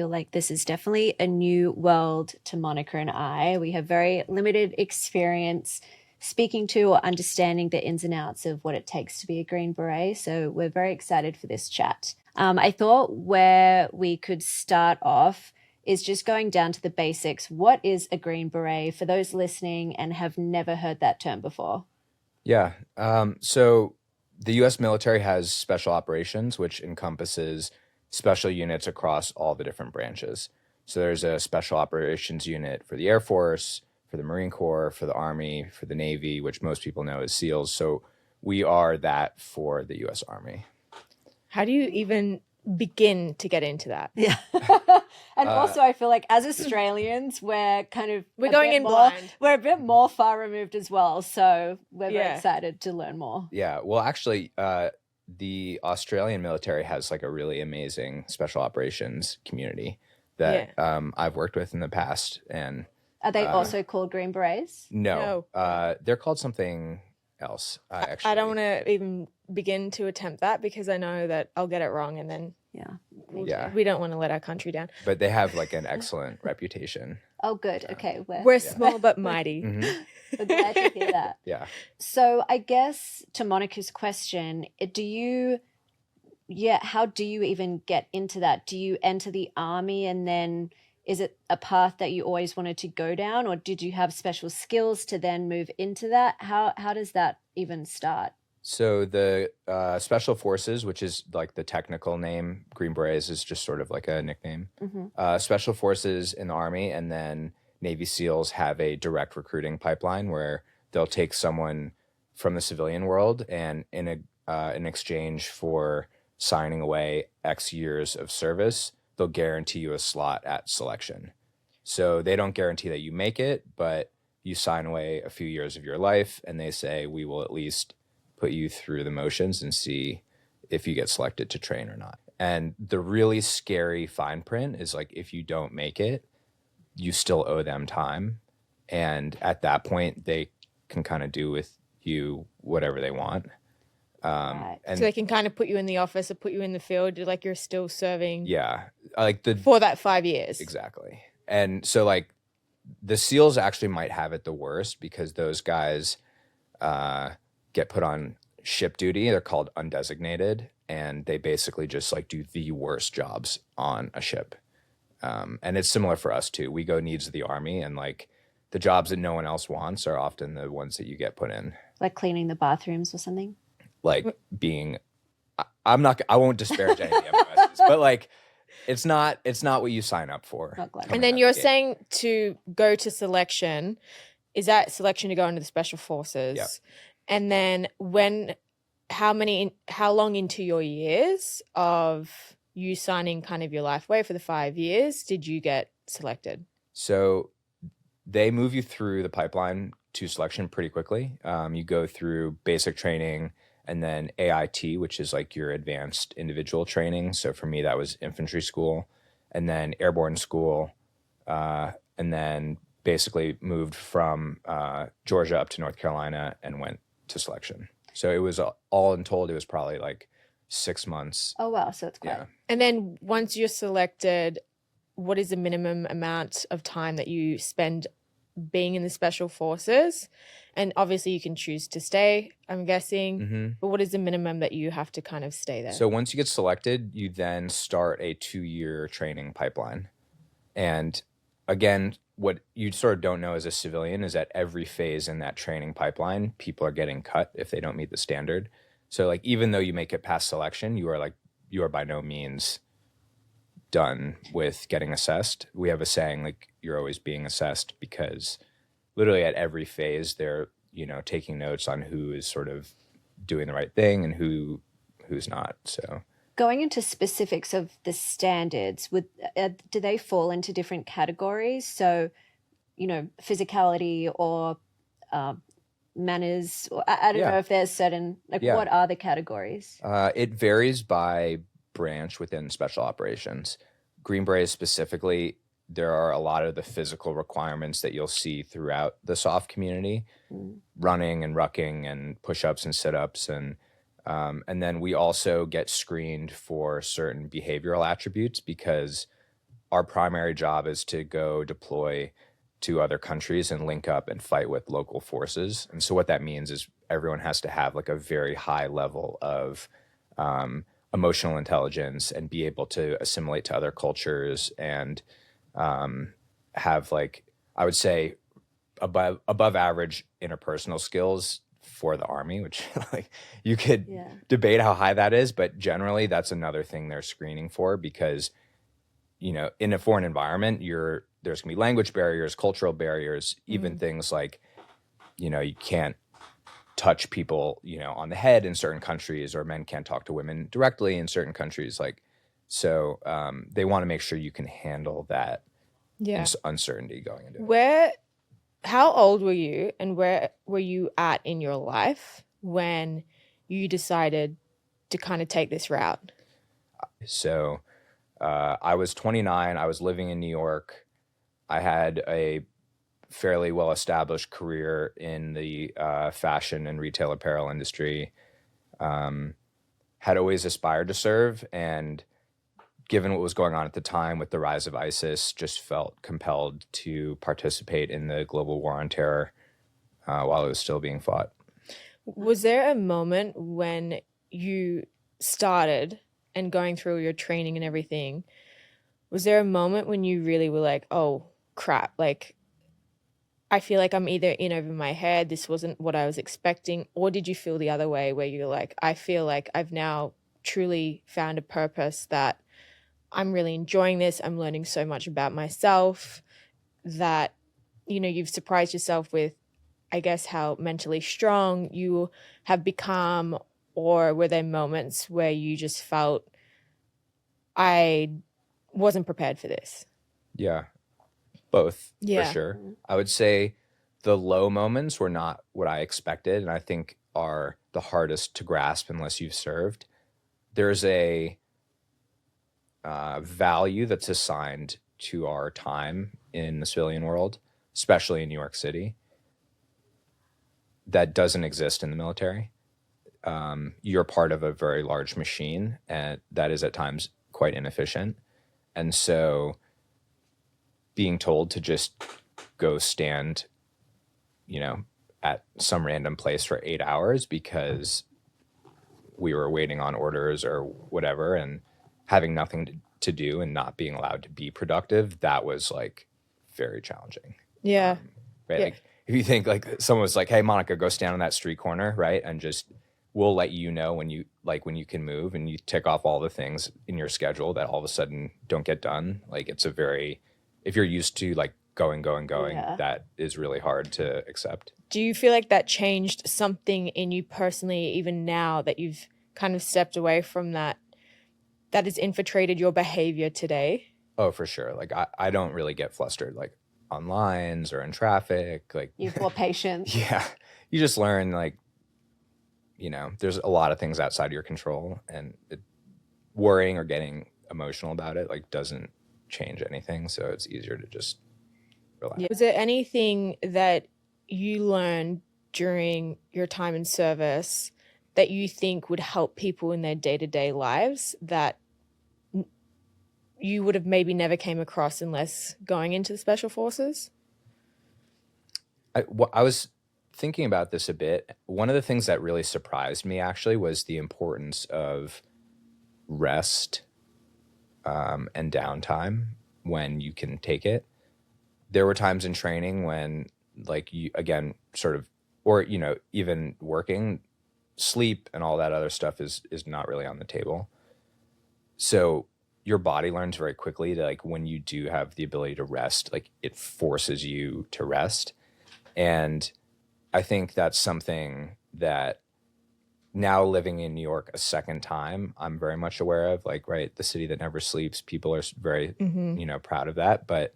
feel like this is definitely a new world to Monica and I. We have very limited experience speaking to or understanding the ins and outs of what it takes to be a Green Beret. So we're very excited for this chat. I thought where we could start off is just going down to the basics. What is a Green Beret for those listening and have never heard that term before? Yeah. So the U.S. military has special operations, which encompasses special units across all the different branches. So there's a special operations unit for the Air Force, for the Marine Corps, for the Army, for the Navy, which most people know as SEALs. So we are that for the U.S. Army. How do you even begin to get into that? Yeah. And also I feel like as Australians, we're going in blind. We're a bit more far removed as well. So we're very excited to learn more. Yeah. Well, actually, the Australian military has like a really amazing special operations community that I've worked with in the past. And are they also called Green Berets? No. They're called something else. I don't want to even begin to attempt that because I know that I'll get it wrong and then we don't want to let our country down. But they have like an excellent reputation. Oh, good. Okay. We're small but mighty. Mm-hmm. We're glad to hear that. Yeah. So I guess to Monica's question, how do you even get into that? Do you enter the Army and then is it a path that you always wanted to go down, or did you have special skills to then move into that? How does that even start? So the Special Forces, which is like the technical name, Green Berets is just sort of like a nickname. Mm-hmm. Special Forces in the Army and then Navy SEALs have a direct recruiting pipeline where they'll take someone from the civilian world and in exchange for signing away X years of service, they'll guarantee you a slot at selection. So they don't guarantee that you make it, but you sign away a few years of your life and they say, we will at least put you through the motions and see if you get selected to train or not. And the really scary fine print is like, if you don't make it, you still owe them time. And at that point, they can kind of do with you whatever they want. Right. And so they can kind of put you in the office or put you in the field, like you're still serving. Yeah. For that 5 years. Exactly. And so like the SEALs actually might have it the worst because those guys get put on ship duty. They're called undesignated. And they basically just like do the worst jobs on a ship. And it's similar for us too. We go needs of the Army and like the jobs that no one else wants are often the ones that you get put in. Like cleaning the bathrooms or something? Like being, I won't disparage any of the MOSs, but like, it's not what you sign up for. And then you're saying to go to selection, is that selection to go into the Special Forces? Yep. And then how long into your years of you signing kind of your life away for the 5 years did you get selected? So they move you through the pipeline to selection pretty quickly. You go through basic training and then AIT, which is like your advanced individual training. So for me, that was infantry school and then airborne school. And then basically moved from Georgia up to North Carolina and went to selection. So it was all in told, it was probably like 6 months. Oh, wow. So it's quite. Yeah. And then once you're selected, what is the minimum amount of time that you spend being in the Special Forces? And obviously you can choose to stay, I'm guessing. Mm-hmm. But what is the minimum that you have to kind of stay there? So once you get selected, you then start a 2-year training pipeline. And again, what you sort of don't know as a civilian is that every phase in that training pipeline, people are getting cut if they don't meet the standard. So like, even though you make it past selection, you are by no means done with getting assessed. We have a saying like, you're always being assessed because literally at every phase they're, taking notes on who is sort of doing the right thing and who's not. So going into specifics of the standards, do they fall into different categories? So, physicality or manners, or I don't know if there's certain, what are the categories? It varies by branch within special operations. Green Berets specifically, there are a lot of the physical requirements that you'll see throughout the SOF community, running and rucking and push-ups and sit-ups. And then we also get screened for certain behavioral attributes because our primary job is to go deploy to other countries and link up and fight with local forces. And so what that means is everyone has to have like a very high level of emotional intelligence and be able to assimilate to other cultures and have, like, I would say, above average interpersonal skills for the Army, which like you could debate how high that is, but generally that's another thing they're screening for, because in a foreign environment, there's gonna be language barriers, cultural barriers, even things like you can't touch people on the head in certain countries, or men can't talk to women directly in certain countries, like, so they want to make sure you can handle that uncertainty going into it. How old were you, and where were you at in your life when you decided to kind of take this route? So I was 29. I was living in New York. I had a fairly well-established career in the fashion and retail apparel industry. Had always aspired to serve, and given what was going on at the time with the rise of ISIS, just felt compelled to participate in the global war on terror while it was still being fought. Was there a moment when you started and going through your training and everything, was there a moment when you really were like, oh crap, like I feel like I'm either in over my head, this wasn't what I was expecting, or did you feel the other way where you're like, I feel like I've now truly found a purpose, that I'm really enjoying this, I'm learning so much about myself, that you've surprised yourself with, I guess, how mentally strong you have become? Or were there moments where you just felt, I wasn't prepared for this? Yeah, both, Yeah. for sure. I would say the low moments were not what I expected, and I think are the hardest to grasp unless you've served. There's a value that's assigned to our time in the civilian world, especially in New York City, that doesn't exist in the military. You're part of a very large machine, and that is at times quite inefficient. And so being told to just go stand, at some random place for 8 hours because we were waiting on orders or whatever, and having nothing to do and not being allowed to be productive, that was like very challenging. Yeah. Right. Yeah. Like if you think like someone was like, hey, Monica, go stand on that street corner, right? And just, we'll let you know when you can move, and you tick off all the things in your schedule that all of a sudden don't get done. Like it's if you're used to like going, that is really hard to accept. Do you feel like that changed something in you personally, even now that you've kind of stepped away from that has infiltrated your behavior today? Oh, for sure. Like I don't really get flustered like on lines or in traffic. Like You have more patience. Yeah. You just learn like, there's a lot of things outside your control, and worrying or getting emotional about it like doesn't change anything. So it's easier to just relax. Yeah. Was there anything that you learned during your time in service that you think would help people in their day-to-day lives that you would have maybe never came across unless going into the Special Forces? I was thinking about this a bit. One of the things that really surprised me actually was the importance of rest and downtime when you can take it. There were times in training when like you, again, sort of, or, even working, sleep and all that other stuff is not really on the table. So your body learns very quickly to like, when you do have the ability to rest, like it forces you to rest. And I think that's something that now living in New York a second time, I'm very much aware of, like, right, the city that never sleeps. People are very, proud of that. But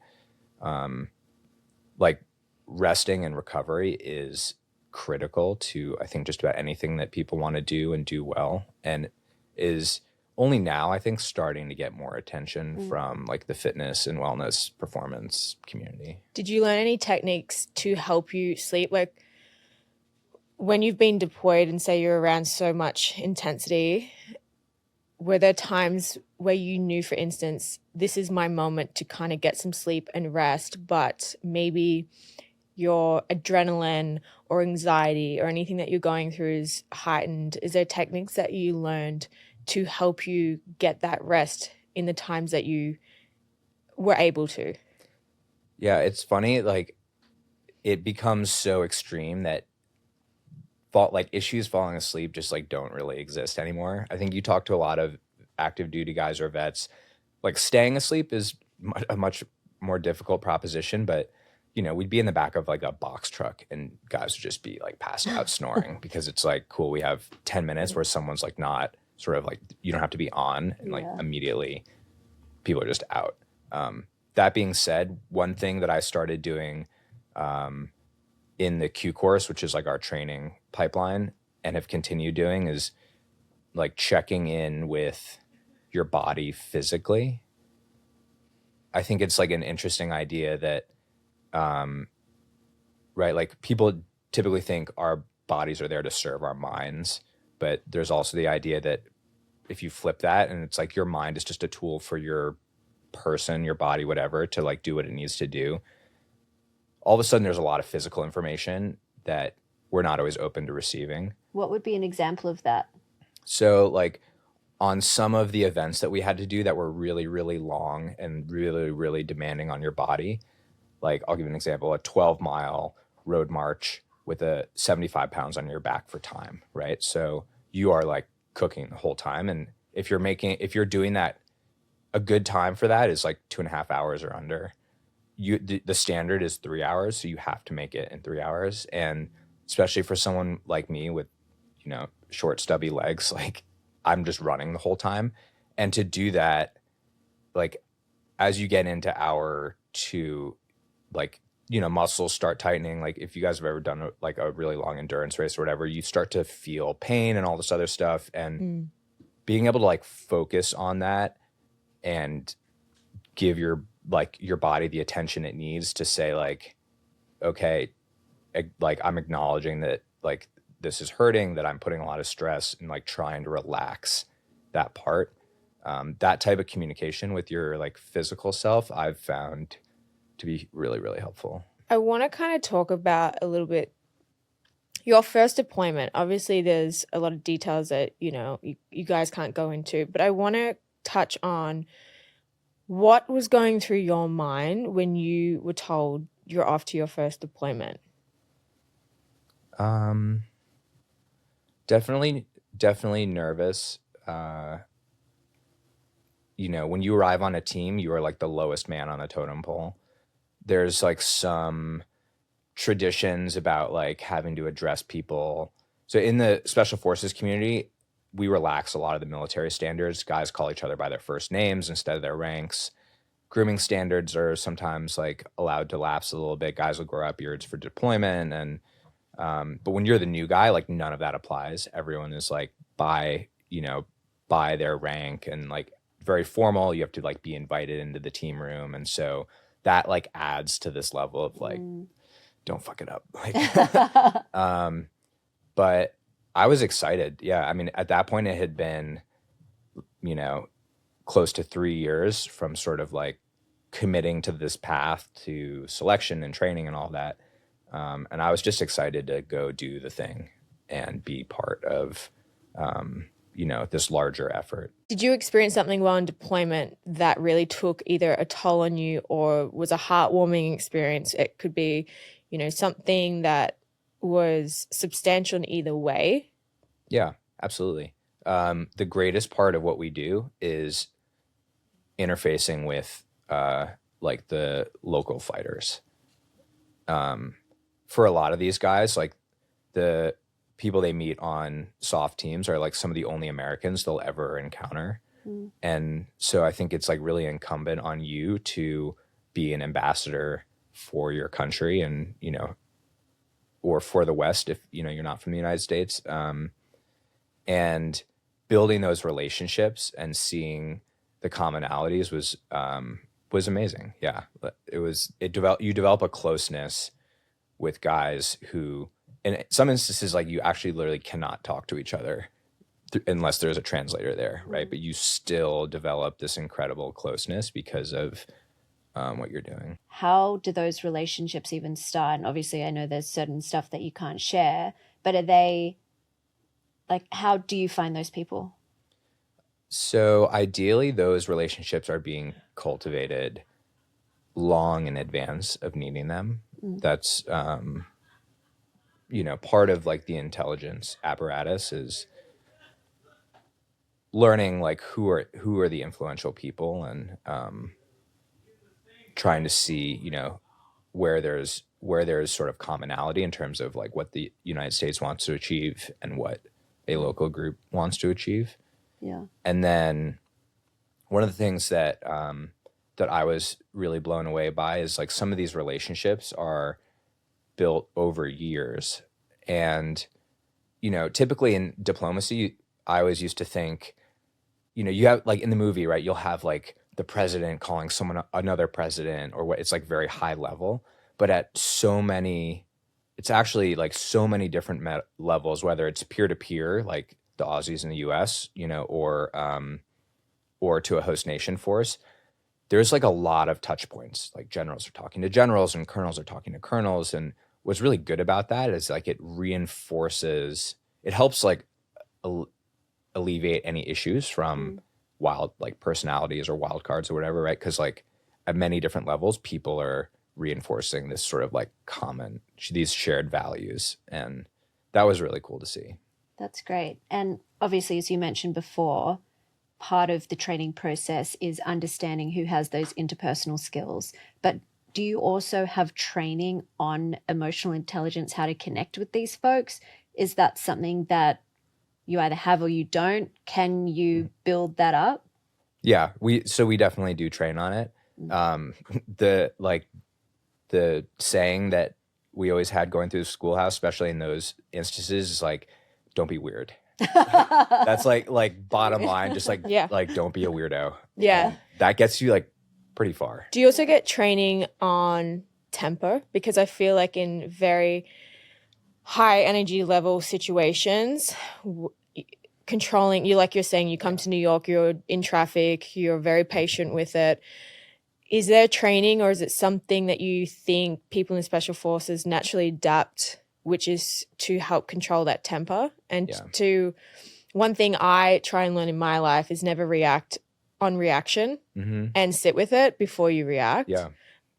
like resting and recovery is critical to, I think, just about anything that people want to do and do well, and is only now, I think, starting to get more attention from like the fitness and wellness performance community. Did you learn any techniques to help you sleep? Like when you've been deployed and say you're around so much intensity, were there times where you knew, for instance, this is my moment to kind of get some sleep and rest, but maybe your adrenaline or anxiety or anything that you're going through is heightened? Is there techniques that you learned to help you get that rest in the times that you were able to? Yeah, it's funny, like it becomes so extreme that like issues falling asleep just like don't really exist anymore. I think you talk to a lot of active duty guys or vets, like staying asleep is a much more difficult proposition, but we'd be in the back of like a box truck and guys would just be like passed out snoring because it's like, cool, we have 10 minutes where someone's like not sort of like, you don't have to be on and like immediately people are just out. That being said, one thing that I started doing in the Q course, which is like our training pipeline, and have continued doing, is like checking in with your body physically. I think it's like an interesting idea that, right, like people typically think our bodies are there to serve our minds, but there's also the idea that if you flip that and it's like your mind is just a tool for your person, your body, whatever, to like do what it needs to do, all of a sudden there's a lot of physical information that we're not always open to receiving. What would be an example of that? So like on some of the events that we had to do that were really, really long and really, really demanding on your body, like I'll give you an example, a 12-mile road march with a 75 pounds on your back for time, right? So you are like cooking the whole time. And if you're doing that, a good time for that is like 2.5 hours or under. The standard is 3 hours, so you have to make it in 3 hours. And especially for someone like me with short stubby legs, like I'm just running the whole time. And to do that, like as you get into hour 2, like muscles start tightening. Like if you guys have ever done like a really long endurance race or whatever, you start to feel pain and all this other stuff. And being able to like focus on that and give your body the attention it needs to say like, okay, like I'm acknowledging that like this is hurting, that I'm putting a lot of stress, and like trying to relax that part. That type of communication with your like physical self, I've found to be really, really helpful. I want to kind of talk about a little bit your first deployment. Obviously, there's a lot of details that, you guys can't go into, but I want to touch on what was going through your mind when you were told you're off to your first deployment. Definitely nervous. When you arrive on a team, you are like the lowest man on the totem pole. There's like some traditions about like having to address people. So in the special forces community, we relax a lot of the military standards. Guys call each other by their first names instead of their ranks. Grooming standards are sometimes like allowed to lapse a little bit. Guys will grow up beards for deployment. And but when you're the new guy, like none of that applies. Everyone is like by their rank and like very formal. You have to like be invited into the team room. And so that like adds to this level of like, don't fuck it up. Like, but I was excited. Yeah. I mean, at that point it had been, close to 3 years from sort of like committing to this path to selection and training and all that. And I was just excited to go do the thing and be part of, this larger effort. Did you experience something while in deployment that really took either a toll on you or was a heartwarming experience? It could be, something that was substantial in either way. Yeah, absolutely. The greatest part of what we do is interfacing with like the local fighters. For a lot of these guys, like the people they meet on soft teams are like some of the only Americans they'll ever encounter. And so I think it's like really incumbent on you to be an ambassador for your country and, or for the West if, you're not from the United States. And building those relationships and seeing the commonalities was amazing. Yeah. You develop a closeness with guys who, in some instances, like you actually literally cannot talk to each other unless there's a translator there, right? But you still develop this incredible closeness because of what you're doing. How do those relationships even start? And obviously, I know there's certain stuff that you can't share, but are they like, how do you find those people? So ideally, those relationships are being cultivated long in advance of needing them. That's part of like the intelligence apparatus is learning like who are the influential people, and trying to see where there's sort of commonality in terms of like what the United States wants to achieve and what a local group wants to achieve. Yeah. And then one of the things that that I was really blown away by is like some of these relationships are built over years. And typically in diplomacy, I always used to think, you have like in the movie, right, you'll have like the president calling someone another president, or what, it's like very high level. But at it's actually like so many different levels, whether it's peer to peer, like the Aussies in the US, or to a host nation force. There's like a lot of touch points. Like generals are talking to generals and colonels are talking to colonels. And what's really good about that is like it helps like alleviate any issues from wild like personalities or wild cards or whatever, right? Because like at many different levels, people are reinforcing this sort of like these shared values. And that was really cool to see. That's great. And obviously, as you mentioned before, part of the training process is understanding who has those interpersonal skills. But do you also have training on emotional intelligence, how to connect with these folks? Is that something that you either have or you don't? Can you build that up? Yeah, we definitely do train on it. The saying that we always had going through the schoolhouse, especially in those instances, is like, don't be weird. That's like bottom line, just like like don't be a weirdo. Yeah. And that gets you like pretty far. Do you also get training on tempo? Because I feel like in very high energy level situations, controlling you, like you're saying, you come to New York, you're in traffic, you're very patient with it. Is there training, or is it something that you think people in special forces naturally adapt, which is to help control that temper? And one thing I try and learn in my life is never react on reaction and sit with it before you react. Yeah.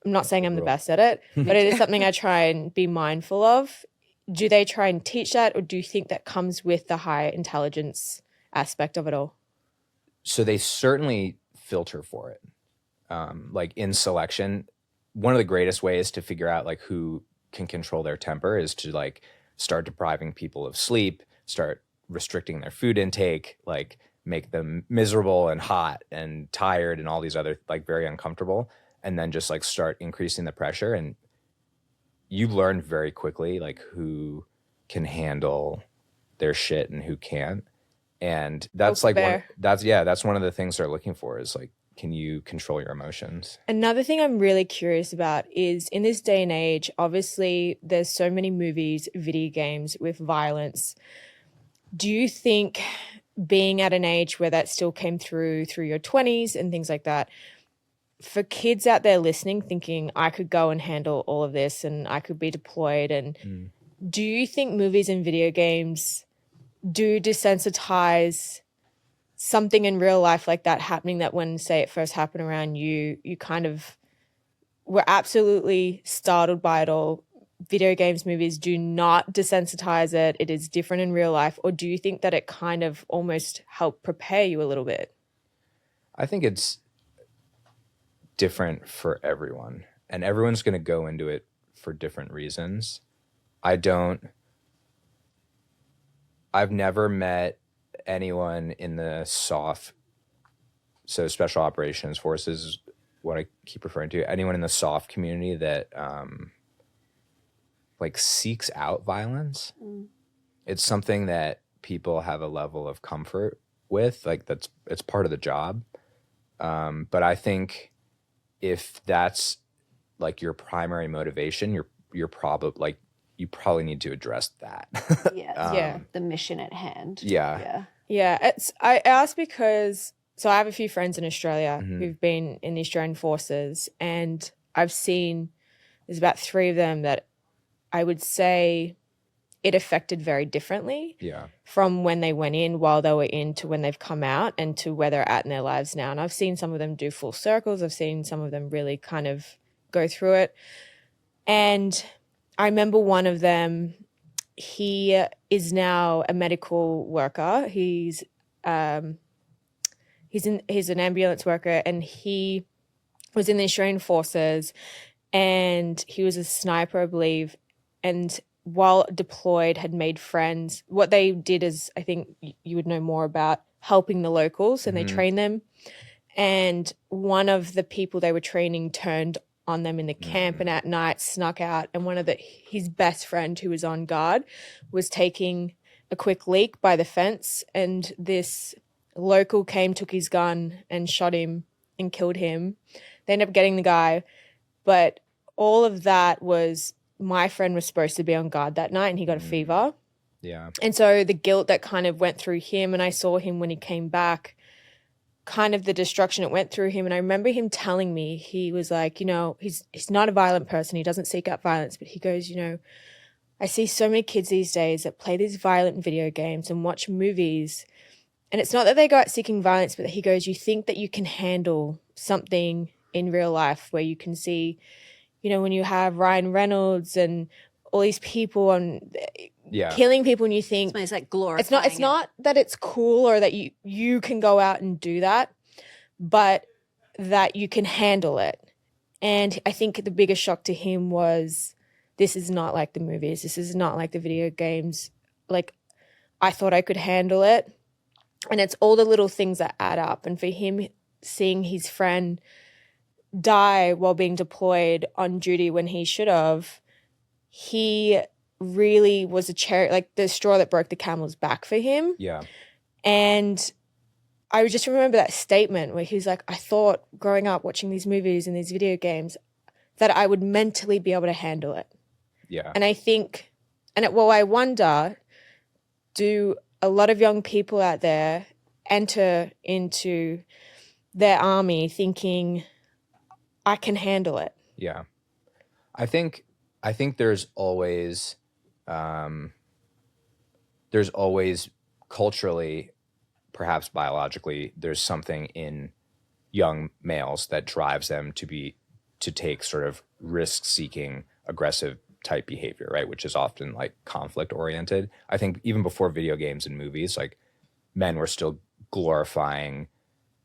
I'm not saying I'm the best at it, but it is something I try and be mindful of. Do they try and teach that, or do you think that comes with the high intelligence aspect of it all? So they certainly filter for it. Like in selection, one of the greatest ways to figure out like who can control their temper is to like start depriving people of sleep, start restricting their food intake, like make them miserable and hot and tired and all these other like very uncomfortable, and then just like start increasing the pressure. And you learn very quickly like who can handle their shit and who can't. And that's like that's one of the things they're looking for is like, can you control your emotions? Another thing I'm really curious about is in this day and age, obviously there's so many movies, video games with violence. Do you think being at an age where that still came through your 20s and things like that, for kids out there listening, thinking I could go and handle all of this and I could be deployed, and do you think movies and video games do desensitize something in real life like that happening, that when, say, it first happened around you, you kind of were absolutely startled by it all? Video games, movies do not desensitize it. It is different in real life. Or do you think that it kind of almost helped prepare you a little bit? I think it's different for everyone, and everyone's going to go into it for different reasons. I've never met anyone in the so special operations forces is what I keep referring to, anyone in the soft community that like seeks out violence. It's something that people have a level of comfort with, like it's part of the job. But I think if that's like your primary motivation, you're probably like, you probably need to address that. The mission at hand. Yeah. Yeah, I asked because so I have a few friends in Australia Mhm. who've been in the Australian forces, and I've seen there's about 3 of them that I would say it affected very differently Yeah. from when they went in, while they were in, to when they've come out and to where they're at in their lives now. And I've seen some of them do full circles. I've seen some of them really kind of go through it. And I remember one of them, he is now a medical worker. He's an ambulance worker, and he was in the Australian forces, and he was a sniper, I believe. And while deployed, had made friends. What they did is, I think you would know more about, helping the locals, and they Mhm. trained them. And one of the people they were training turned on them in the camp, and at night snuck out. And his best friend, who was on guard, was taking a quick leak by the fence, and this local came, took his gun, and shot him and killed him. They ended up getting the guy, but all of that was, my friend was supposed to be on guard that night, and he got a fever. Yeah. And so the guilt that kind of went through him, and I saw him when he came back, kind of the destruction that went through him. And I remember him telling me, he was like, he's not a violent person. He doesn't seek out violence, but he goes, I see so many kids these days that play these violent video games and watch movies. And it's not that they go out seeking violence, but he goes, you think that you can handle something in real life where you can see, when you have Ryan Reynolds and all these people on Yeah. killing people, and you think It's like glorifying it's not that it's cool or that you can go out and do that, but that you can handle it. And I think the biggest shock to him was, this is not like the movies. This is not like the video games. Like, I thought I could handle it. And it's all the little things that add up. And for him, seeing his friend die while being deployed on duty when he should have, he really was a cherry, like the straw that broke the camel's back for him. Yeah. And I would just remember that statement where he's like, I thought growing up watching these movies and these video games that I would mentally be able to handle it. Yeah. And I think, I wonder, do a lot of young people out there enter into their army thinking, I can handle it? Yeah. I think there's always culturally, perhaps biologically, there's something in young males that drives them to take sort of risk-seeking, aggressive type behavior, right? Which is often like conflict oriented. I think even before video games and movies, like men were still glorifying,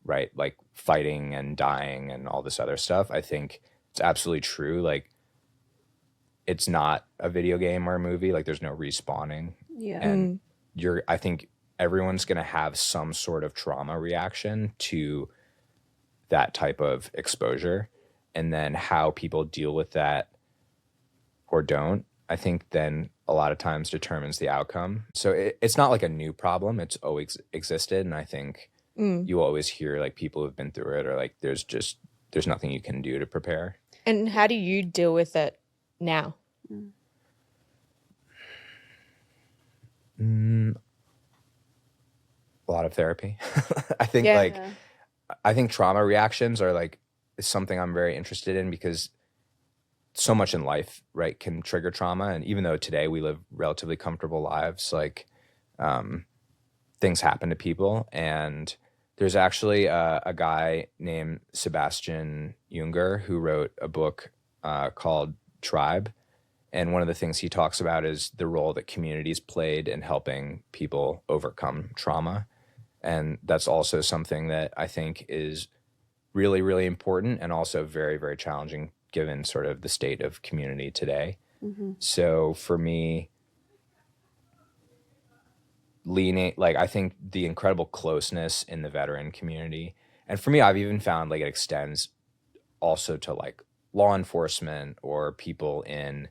right, like fighting and dying and all this other stuff. I think it's absolutely true. Like, it's not a video game or a movie. Like, there's no respawning. Yeah. And I think everyone's going to have some sort of trauma reaction to that type of exposure. And then how people deal with that or don't, I think then a lot of times determines the outcome. So it's not like a new problem. It's always existed. And I think you always hear like people who've been through it, or like there's nothing you can do to prepare. And how do you deal with it now? A lot of therapy. I think I think trauma reactions are like is something I'm very interested in, because so much in life, right, can trigger trauma. And even though today we live relatively comfortable lives, like things happen to people. And there's actually a guy named Sebastian Junger who wrote a book called Tribe. And one of the things he talks about is the role that communities played in helping people overcome trauma. And that's also something that I think is really, really important, and also very, very challenging given sort of the state of community today. So for me, I think the incredible closeness in the veteran community, and for me, I've even found like it extends also to like law enforcement or people in,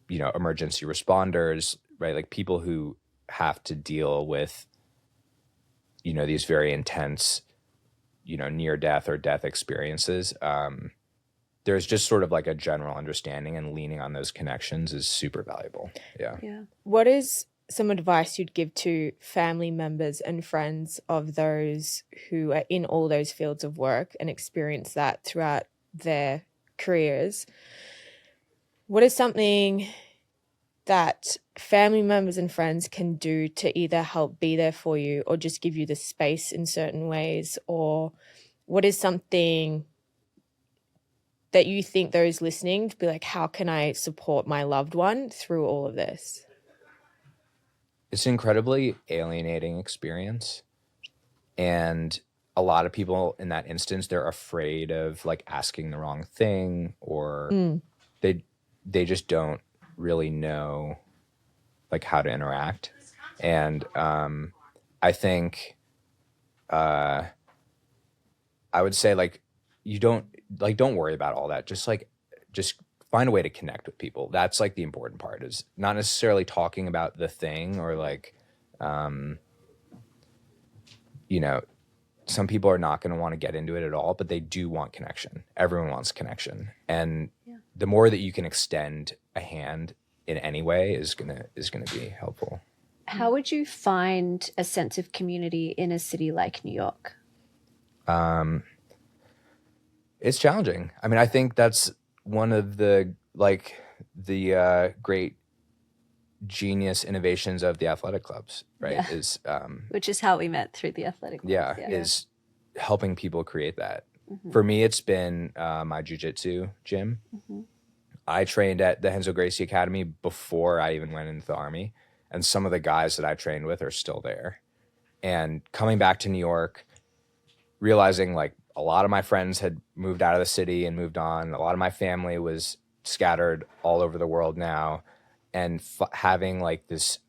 emergency responders, right? Like people who have to deal with, these very intense, near death or death experiences. There's just sort of like a general understanding, and leaning on those connections is super valuable. Yeah. What is some advice you'd give to family members and friends of those who are in all those fields of work and experience that throughout their careers, what is something that family members and friends can do to either help be there for you or just give you the space in certain ways? Or what is something that you think those listening to be like, how can I support my loved one through all of this? It's an incredibly alienating experience. And a lot of people in that instance, they're afraid of like asking the wrong thing, or they just don't really know like how to interact. And I think I would say like don't worry about all that. Just find a way to connect with people. That's like the important part, is not necessarily talking about the thing, or like you know, some people are not going to want to get into it at all, but they do want connection. Everyone wants connection. And the more that you can extend a hand in any way is going to be helpful. How would you find a sense of community in a city like New York? It's challenging. I mean, I think that's one of the great genius innovations of the athletic clubs, right? Yeah. Is which is how we met, through the athletic clubs. is helping people create that. For me, it's been my jiu-jitsu gym. I trained at the Renzo Gracie Academy before I even went into the Army, and some of the guys that I trained with are still there. And coming back to New York, realizing like a lot of my friends had moved out of the city and moved on. A lot of my family was scattered all over the world now. And having like this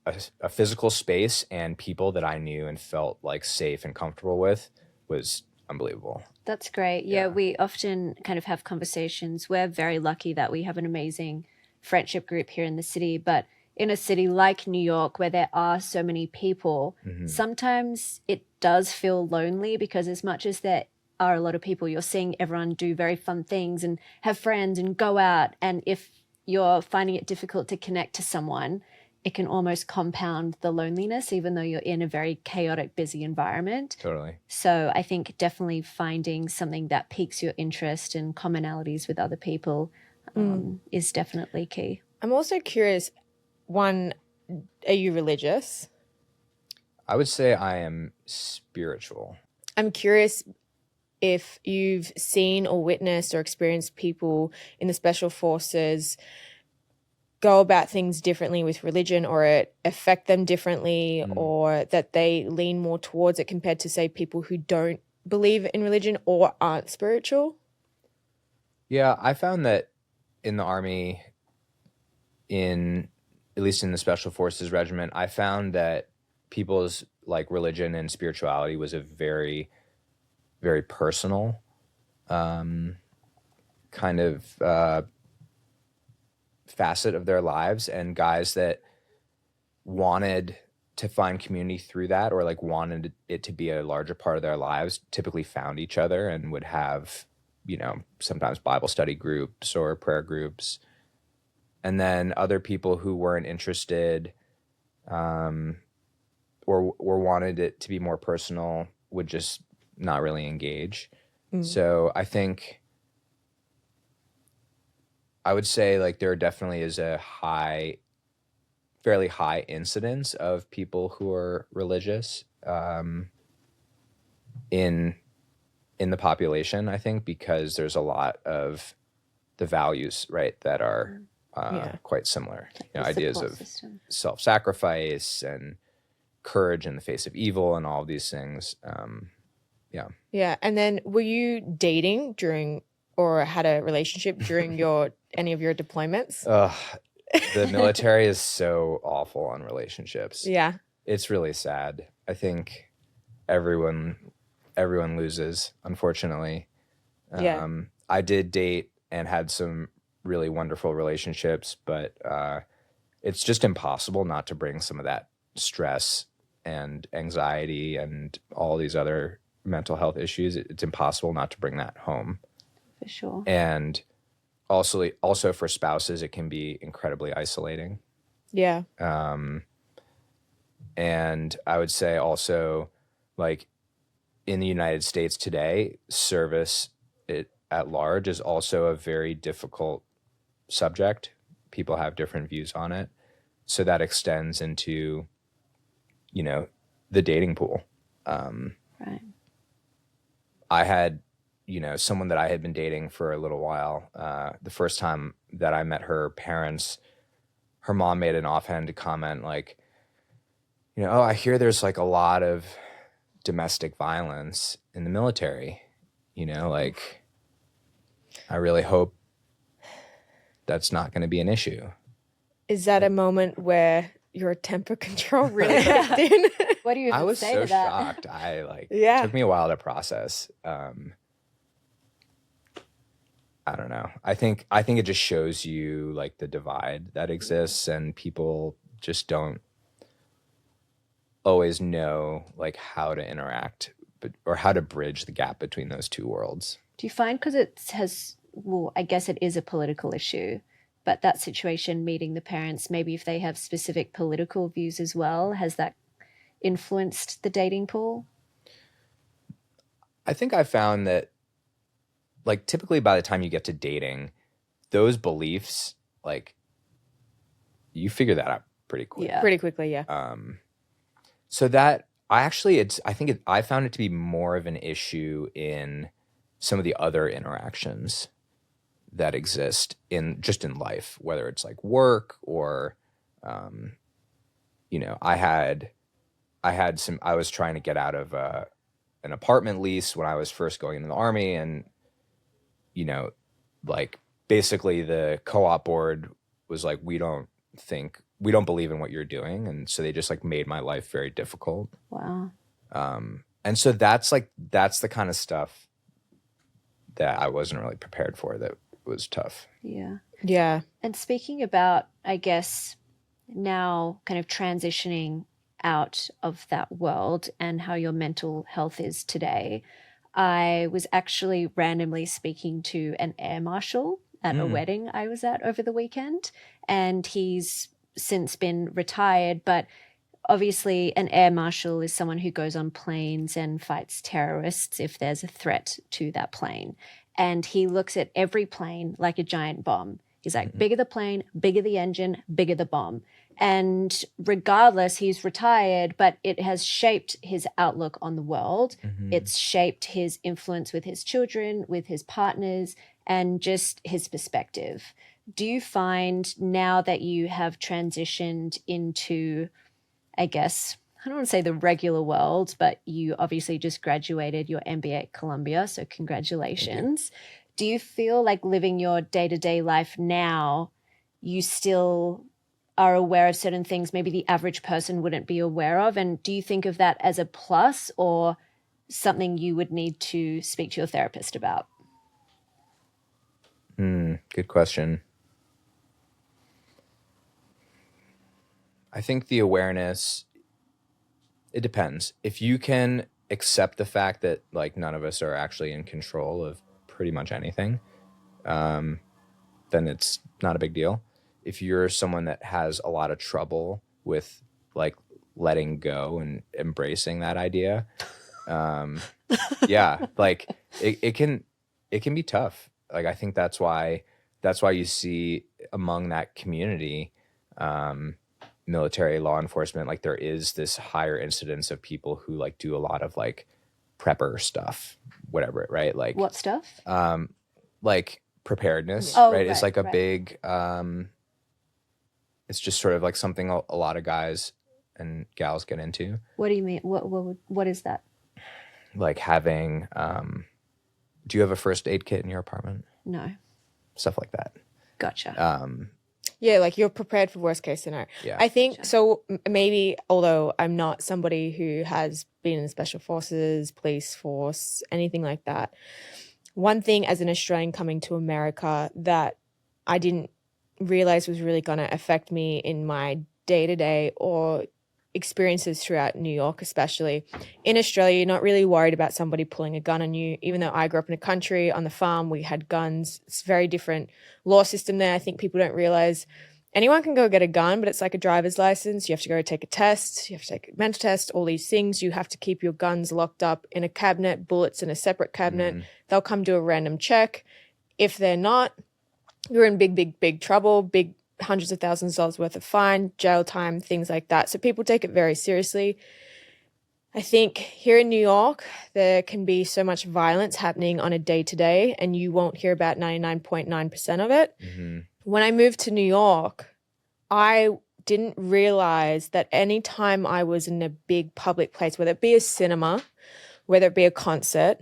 a physical space and people that I knew and felt like safe and comfortable with was unbelievable. That's great. Yeah, we often kind of have conversations. We're very lucky that we have an amazing friendship group here in the city, but in a city like New York, where there are so many people, sometimes it does feel lonely, because as much as there are a lot of people, you're seeing everyone do very fun things and have friends and go out. And if you're finding it difficult to connect to someone, it can almost compound the loneliness, even though you're in a very chaotic, busy environment. Totally. So I think definitely finding something that piques your interest and commonalities with other people is definitely key. I'm also curious, one, are you religious? I would say I am spiritual. I'm curious if you've seen or witnessed or experienced people in the special forces go about things differently with religion, or it affect them differently, or that they lean more towards it compared to, say, people who don't believe in religion or aren't spiritual. Yeah, I found that in the Army, at least in the Special Forces Regiment, I found that people's like religion and spirituality was a very, very personal kind of facet of their lives, and guys that wanted to find community through that, or like wanted it to be a larger part of their lives, typically found each other and would have, sometimes Bible study groups or prayer groups. And then other people who weren't interested or wanted it to be more personal would just not really engage. So I think I would say like there definitely is a fairly high incidence of people who are religious in the population, I think, because there's a lot of the values, right, that are quite similar. Ideas of self-sacrifice and courage in the face of evil and all of these things. Yeah. And then were you dating during, or had a relationship during any of your deployments? The military is so awful on relationships. Yeah. It's really sad. I think everyone loses, unfortunately. Yeah. I did date and had some really wonderful relationships, but it's just impossible not to bring some of that stress and anxiety and all these other mental health issues. It's impossible not to bring that home. For sure. And also for spouses, it can be incredibly isolating. Yeah. And I would say also, like, in the United States today, service at large is also a very difficult subject. People have different views on it. So that extends into, the dating pool. Right. I had, someone that I had been dating for a little while. The first time that I met her parents, her mom made an offhand comment like, oh, I hear there's like a lot of domestic violence in the military. Like, I really hope that's not going to be an issue. Is that a moment where your temper control really kicked in? What do you I even was say so to that? shocked. It Yeah. took me a while to process. I don't know. I think it just shows you like the divide that exists, and people just don't always know like how to interact, or how to bridge the gap between those two worlds. Do you find, because well, I guess it is a political issue, but that situation, meeting the parents, maybe if they have specific political views as well, has that influenced the dating pool? I think I found that, like, typically by the time you get to dating, those beliefs, like, you figure that out pretty quick. Yeah. Pretty quickly, yeah. So that I found it to be more of an issue in some of the other interactions that exist in life, whether it's like work or, I was trying to get out of an apartment lease when I was first going into the Army, and, like, basically the co-op board was like, we don't believe in what you're doing. And so they just like made my life very difficult. Wow. And so that's the kind of stuff that I wasn't really prepared for. That was tough. Yeah. Yeah. And speaking about, I guess, now kind of transitioning out of that world and how your mental health is today, I was actually randomly speaking to an air marshal at a wedding I was at over the weekend, and he's since been retired, but obviously an air marshal is someone who goes on planes and fights terrorists if there's a threat to that plane. And he looks at every plane like a giant bomb. He's like, bigger the plane, bigger the engine, bigger the bomb. And regardless, he's retired, but it has shaped his outlook on the world. It's shaped his influence with his children, with his partners, and just his perspective. Do you find, now that you have transitioned into, I guess, I don't want to say the regular world, but you obviously just graduated your MBA at Columbia, so congratulations. Do you feel like living your day-to-day life now, you still are aware of certain things maybe the average person wouldn't be aware of? And do you think of that as a plus or something you would need to speak to your therapist about? Good question. I think the awareness, it depends. If you can accept the fact that like none of us are actually in control of pretty much anything, then it's not a big deal. If you're someone that has a lot of trouble with like letting go and embracing that idea, yeah, like it can be tough. Like, I think that's why you see among that community, military, law enforcement, like there is this higher incidence of people who like do a lot of like prepper stuff, whatever, right? Like What stuff? like preparedness, Oh, right? It's like a right. big, it's just sort of like something a lot of guys and gals get into. What do you mean? What is that? Like having, do you have a first aid kit in your apartment? No. Stuff like that. Gotcha. Yeah, like you're prepared for worst case scenario. Yeah. I think so. Maybe, although I'm not somebody who has been in the special forces, police force, anything like that. One thing as an Australian coming to America that I didn't realize was really going to affect me in my day-to-day or experiences throughout New York, especially. In Australia, you're not really worried about somebody pulling a gun on you. Even though I grew up in a country, on the farm, we had guns. It's a very different law system there. I think people don't realize. anyone can go get a gun, but it's like a driver's license. You have to go take a test. You have to take a mental test, all these things. You have to keep your guns locked up in a cabinet, bullets in a separate cabinet. They'll come do a random check. If they're not, you're in big trouble, big hundreds of thousands of dollars worth of fine, jail time, things like that. So people take it very seriously. I think here in New York, there can be so much violence happening on a day-to-day, and you won't hear about 99.9% of it. When I moved to New York, I didn't realize that any time I was in a big public place, whether it be a cinema, whether it be a concert,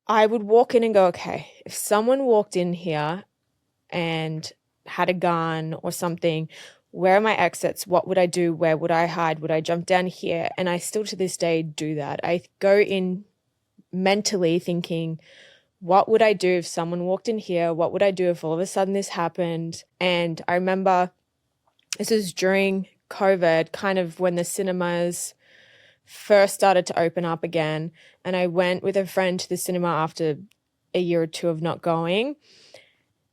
I would walk in and go, okay, if someone walked in here and had a gun or something, where are my exits? What would I do? Where would I hide? Would I jump down here? And I still to this day do that. I go in mentally thinking, what would I do if someone walked in here? What would I do if all of a sudden this happened? And I remember this was during COVID, kind of when the cinemas first started to open up again. And I went with a friend to the cinema after a year or two of not going.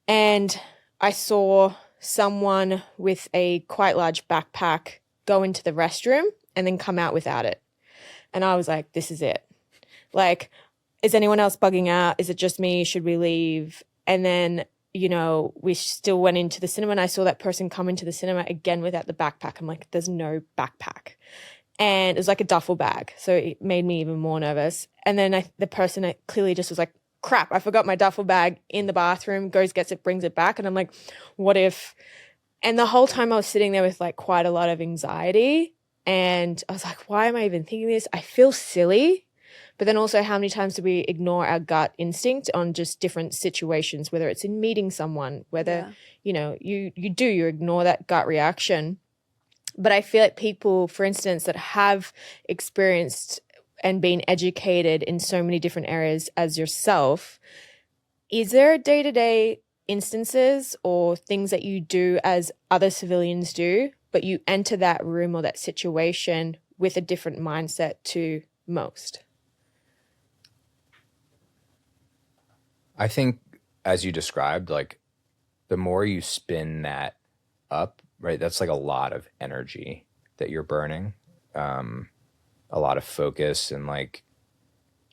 And I saw someone with a quite large backpack go into the restroom and then come out without it. And I was like, this is it. Like, is anyone else bugging out? Is it just me? Should we leave? And then, you know, we still went into the cinema and I saw that person come into the cinema again without the backpack. I'm like, there's no backpack. And it was like a duffel bag. So it made me even more nervous. And then the person clearly just was like, crap, I forgot my duffel bag in the bathroom, goes, gets it, brings it back. And I'm like, what if? And the whole time I was sitting there with like quite a lot of anxiety. And I was like, why am I even thinking this? I feel silly. But then also, how many times do we ignore our gut instinct on just different situations, whether it's in meeting someone, whether, you know, you ignore that gut reaction. But I feel like people, for instance, that have experienced and been educated in so many different areas as yourself, is there day-to-day instances or things that you do as other civilians do, but you enter that room or that situation with a different mindset to most? I think, as you described, like the more you spin that up, right, that's like a lot of energy that you're burning, a lot of focus and like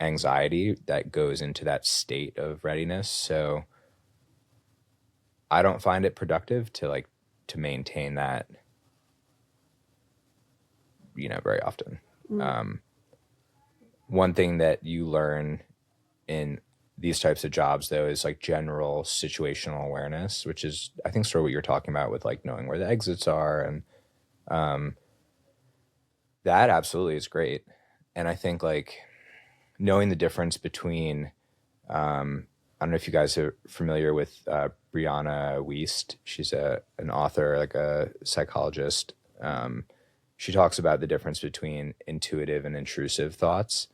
anxiety that goes into that state of readiness. So I don't find it productive to maintain that, you know, very often. One thing that you learn in these types of jobs, though, is like general situational awareness, which is, I think, sort of what you're talking about with like knowing where the exits are. And that absolutely is great. And I think like knowing the difference between, I don't know if you guys are familiar with Brianna Wiest. She's an author, like a psychologist. She talks about the difference between intuitive and intrusive thoughts.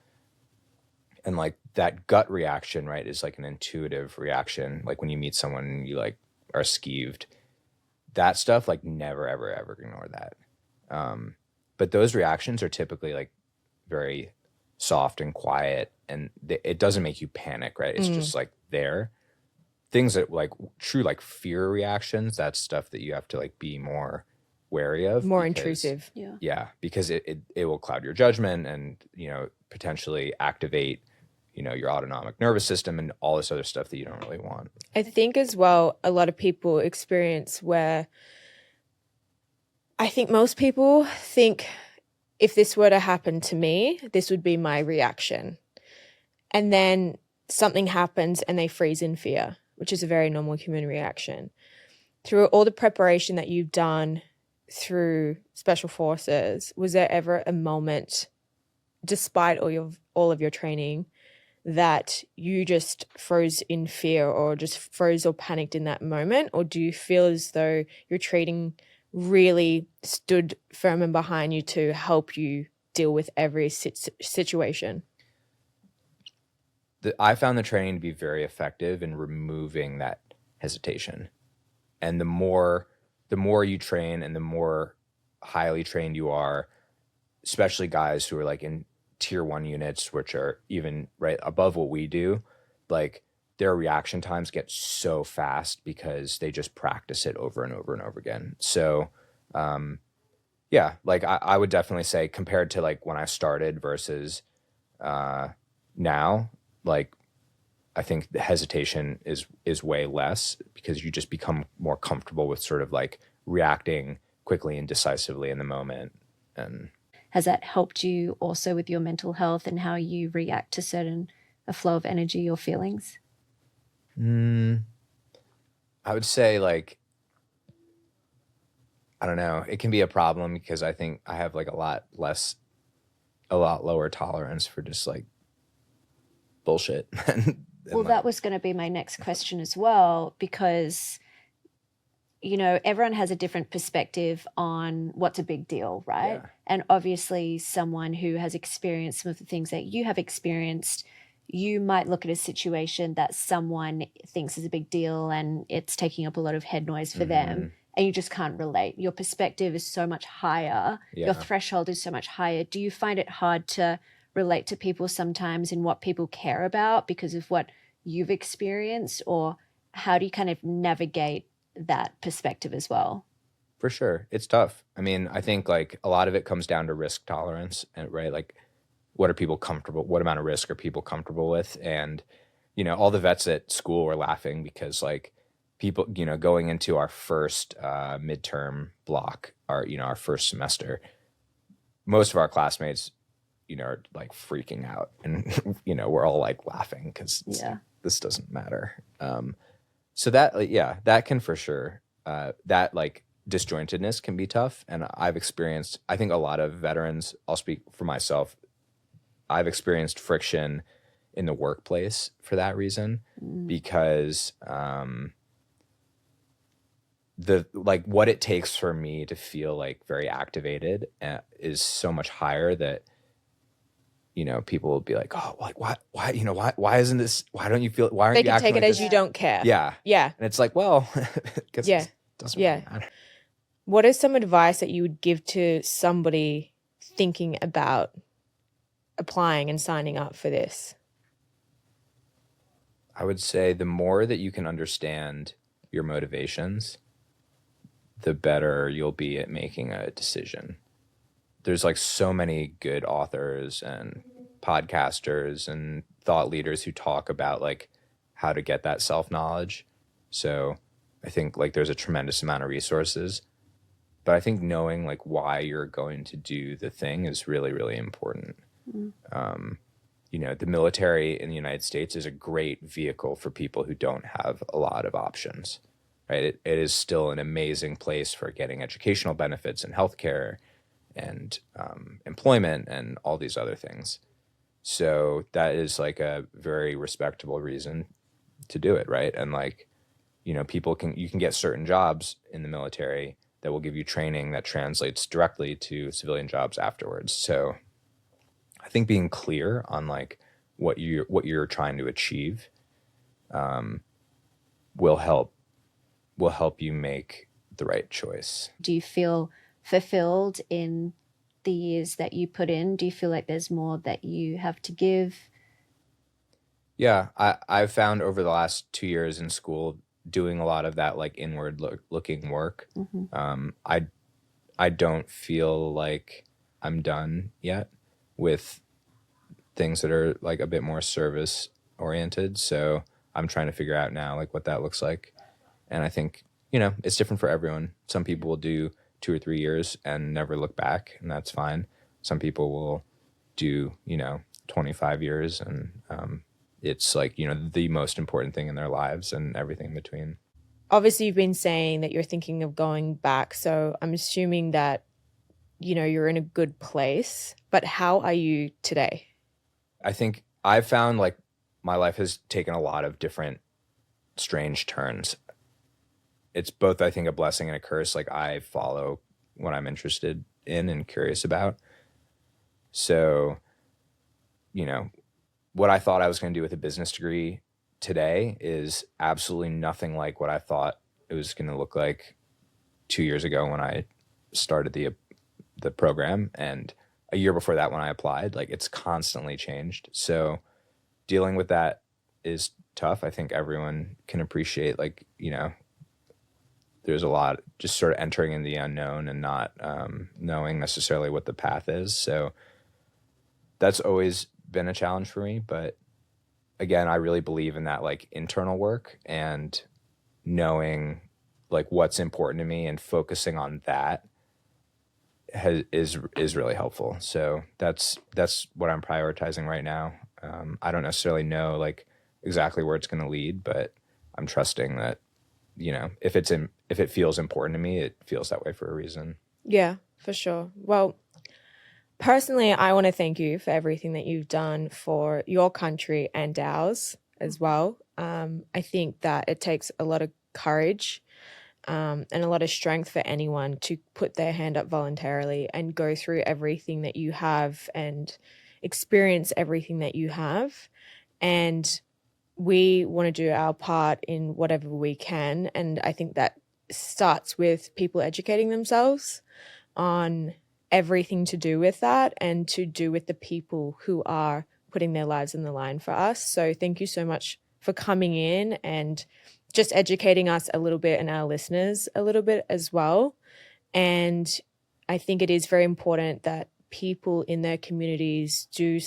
And like that gut reaction, right, is like an intuitive reaction. Like when you meet someone and you like are skeeved, that stuff, like never, ever, ever ignore that. But those reactions are typically like very soft and quiet, and it doesn't make you panic, right? It's just like there. Things that like true like fear reactions, that's stuff that you have to like be more wary of. More intrusive. Yeah, because it will cloud your judgment and, you know, potentially activate, you know, your autonomic nervous system and all this other stuff that you don't really want. I think as well, a lot of people experience where I think most people think if this were to happen to me, this would be my reaction. And then something happens and they freeze in fear, which is a very normal human reaction. Through all the preparation that you've done through Special Forces, was there ever a moment, despite all of your training, that you just froze in fear or just froze or panicked in that moment? Or do you feel as though your training really stood firm and behind you to help you deal with every situation? I found the training to be very effective in removing that hesitation. And the more you train and the more highly trained you are, especially guys who are like in tier 1 units, which are even right above what we do, like their reaction times get so fast because they just practice it over and over and over again. So, yeah, like I would definitely say compared to like when I started versus now, like I think the hesitation is way less because you just become more comfortable with sort of like reacting quickly and decisively in the moment. And Has that helped you also with your mental health and how you react to a flow of energy or feelings? I would say like, I don't know, it can be a problem because I think I have like a lot lower tolerance for just like bullshit. Well, that was going to be my next question as well, because everyone has a different perspective on what's a big deal, right? Yeah. And obviously, someone who has experienced some of the things that you have experienced, you might look at a situation that someone thinks is a big deal and it's taking up a lot of head noise for them, and you just can't relate. Your perspective is so much higher. Yeah. Your threshold is so much higher. Do you find it hard to relate to people sometimes in what people care about because of what you've experienced, or how do you kind of navigate that perspective as well? For sure. It's tough. I mean, I think like a lot of it comes down to risk tolerance, and right? Like what amount of risk are people comfortable with? And, all the vets at school were laughing because like people, going into our first midterm block, our first semester, most of our classmates, are like freaking out, and, we're all like laughing because this doesn't matter. So that, yeah, that can for sure, that like disjointedness can be tough. And I've experienced, I think a lot of veterans, I'll speak for myself, I've experienced friction in the workplace for that reason, because the like what it takes for me to feel like very activated is so much higher that people will be like, oh, like why isn't this? Why don't you feel? Why aren't They you can acting take it like as this? you don't care. Yeah, Yeah. and it's like, well, because Yeah. it doesn't Yeah. really matter. What is some advice that you would give to somebody thinking about applying and signing up for this? I would say the more that you can understand your motivations, the better you'll be at making a decision. There's like so many good authors and podcasters and thought leaders who talk about like how to get that self-knowledge. So I think like there's a tremendous amount of resources, but I think knowing like why you're going to do the thing is really, really important. The military in the United States is a great vehicle for people who don't have a lot of options, right? It is still an amazing place for getting educational benefits and healthcare and employment and all these other things. So that is like a very respectable reason to do it, right? And like, you can get certain jobs in the military that will give you training that translates directly to civilian jobs afterwards. So I think being clear on like what you're trying to achieve will help you make the right choice. Do you feel fulfilled in the years that you put in? Do you feel like there's more that you have to give? Yeah, I've found over the last 2 years in school doing a lot of that like inward looking work. I don't feel like I'm done yet with things that are like a bit more service oriented. So I'm trying to figure out now like what that looks like. And I think, it's different for everyone. Some people will do 2 or 3 years and never look back, and that's fine. Some people will do, 25 years and it's like, the most important thing in their lives and everything in between. Obviously, you've been saying that you're thinking of going back. So I'm assuming that, you're in a good place. But how are you today? I think I've found like my life has taken a lot of different strange turns. It's both, I think, a blessing and a curse. Like I follow what I'm interested in and curious about. So, what I thought I was going to do with a business degree today is absolutely nothing like what I thought it was going to look like 2 years ago when I started the program, and a year before that when I applied. Like it's constantly changed. So dealing with that is tough. I think everyone can appreciate, like, you know, there's a lot just sort of entering in the unknown and not knowing necessarily what the path is. So that's always been a challenge for me. But again, I really believe in that like internal work and knowing like what's important to me and focusing on that is really helpful. So that's what I'm prioritizing right now. I don't necessarily know like exactly where it's going to lead, but I'm trusting that, you know, if it feels important to me, it feels that way for a reason. Yeah, for sure. Well, personally, I want to thank you for everything that you've done for your country and ours as well. I think that it takes a lot of courage and a lot of strength for anyone to put their hand up voluntarily and go through everything that you have and experience everything that you have. And we want to do our part in whatever we can. And I think that starts with people educating themselves on everything to do with that and to do with the people who are putting their lives in the line for us. So thank you so much for coming in and just educating us a little bit and our listeners a little bit as well. And I think it is very important that people in their communities do,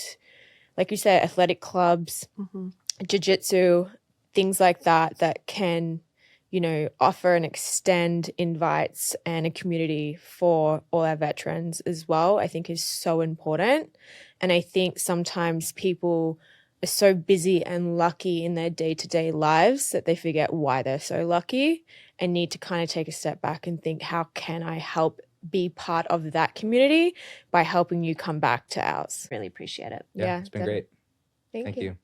like you said, athletic clubs, jiu-jitsu, things like that, that can, you know, offer and extend invites and a community for all our veterans as well, I think is so important. And I think sometimes people are so busy and lucky in their day-to-day lives that they forget why they're so lucky and need to kind of take a step back and think, how can I help be part of that community by helping you come back to ours? Really appreciate it. Yeah, it's been great. Thank you.